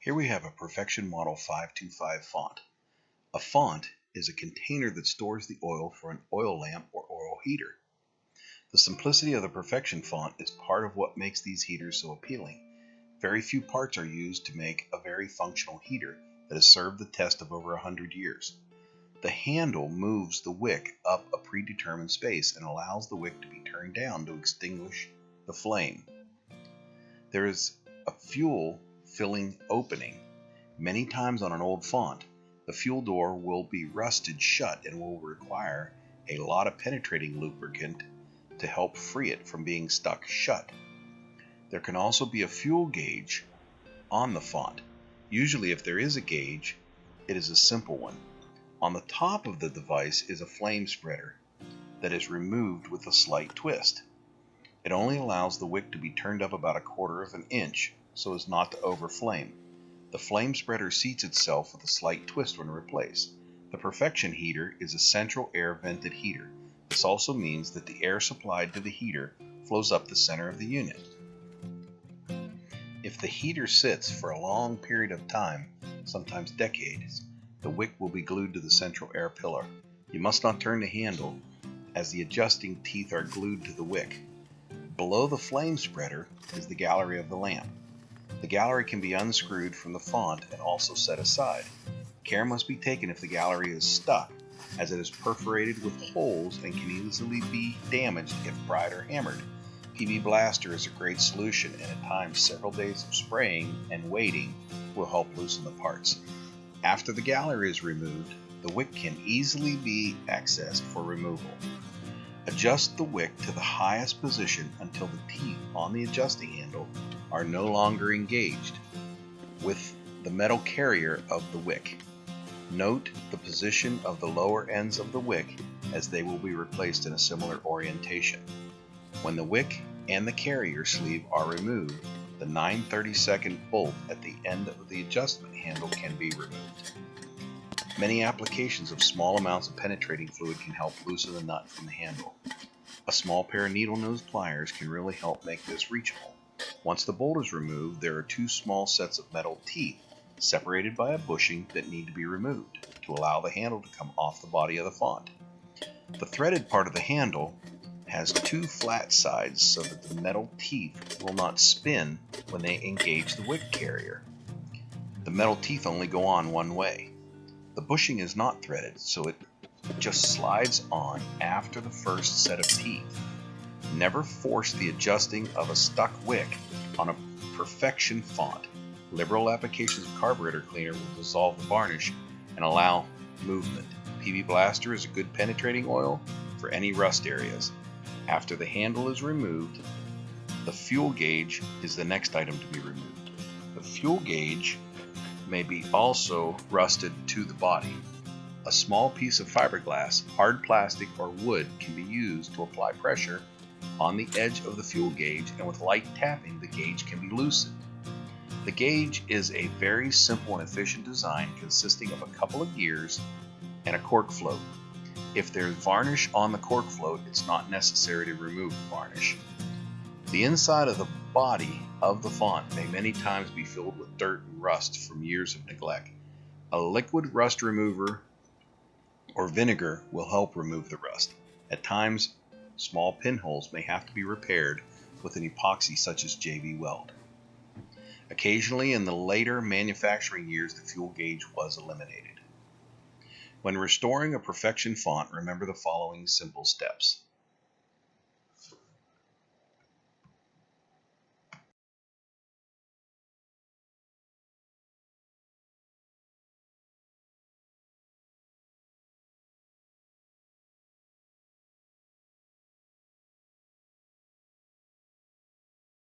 Here we have a Perfection Model 525 font. A font is a container that stores the oil for an oil lamp or oil heater. The simplicity of the Perfection font is part of what makes these heaters so appealing. Very few parts are used to make a very functional heater that has served the test of over 100 years. The handle moves the wick up a predetermined space and allows the wick to be turned down to extinguish the flame. There is a fuel filling opening. Many times on an old font, the fuel door will be rusted shut and will require a lot of penetrating lubricant to help free it from being stuck shut. There can also be a fuel gauge on the font. Usually, if there is a gauge, it is a simple one. On the top of the device is a flame spreader that is removed with a slight twist. It only allows the wick to be turned up about 1/4 of an inch so as not to overflame. The flame spreader seats itself with a slight twist when replaced. The Perfection heater is a central air vented heater. This also means that the air supplied to the heater flows up the center of the unit. If the heater sits for a long period of time, sometimes decades, the wick will be glued to the central air pillar. You must not turn the handle, as the adjusting teeth are glued to the wick. Below the flame spreader is the gallery of the lamp. The gallery can be unscrewed from the font and also set aside. Care must be taken if the gallery is stuck, as it is perforated with holes and can easily be damaged if pried or hammered. PV Blaster is a great solution, and at times several days of spraying and waiting will help loosen the parts. After the gallery is removed, the wick can easily be accessed for removal. Adjust the wick to the highest position until the teeth on the adjusting handle are no longer engaged with the metal carrier of the wick. Note the position of the lower ends of the wick, as they will be replaced in a similar orientation. When the wick and the carrier sleeve are removed, the 9/32 bolt at the end of the adjustment handle can be removed. Many applications of small amounts of penetrating fluid can help loosen the nut from the handle. A small pair of needle nose pliers can really help make this reachable. Once the bolt is removed, there are 2 small sets of metal teeth separated by a bushing that need to be removed to allow the handle to come off the body of the font. The threaded part of the handle has 2 flat sides so that the metal teeth will not spin when they engage the wick carrier. The metal teeth only go on one way. The bushing is not threaded, so it just slides on after the first set of teeth. Never force the adjusting of a stuck wick on a Perfection font. Liberal applications of carburetor cleaner will dissolve the varnish and allow movement. PV Blaster is a good penetrating oil for any rust areas. After the handle is removed, the fuel gauge is the next item to be removed. The fuel gauge may be also rusted to the body. A small piece of fiberglass, hard plastic, or wood can be used to apply pressure on the edge of the fuel gauge, and with light tapping the gauge can be loosened. The gauge is a very simple and efficient design consisting of a couple of gears and a cork float. If there's varnish on the cork float, it's not necessary to remove the varnish. The inside of the body of the font may many times be filled with dirt and rust from years of neglect. A liquid rust remover or vinegar will help remove the rust. At times, small pinholes may have to be repaired with an epoxy such as JV Weld. Occasionally, in the later manufacturing years, the fuel gauge was eliminated. When restoring a Perfection font, remember the following simple steps.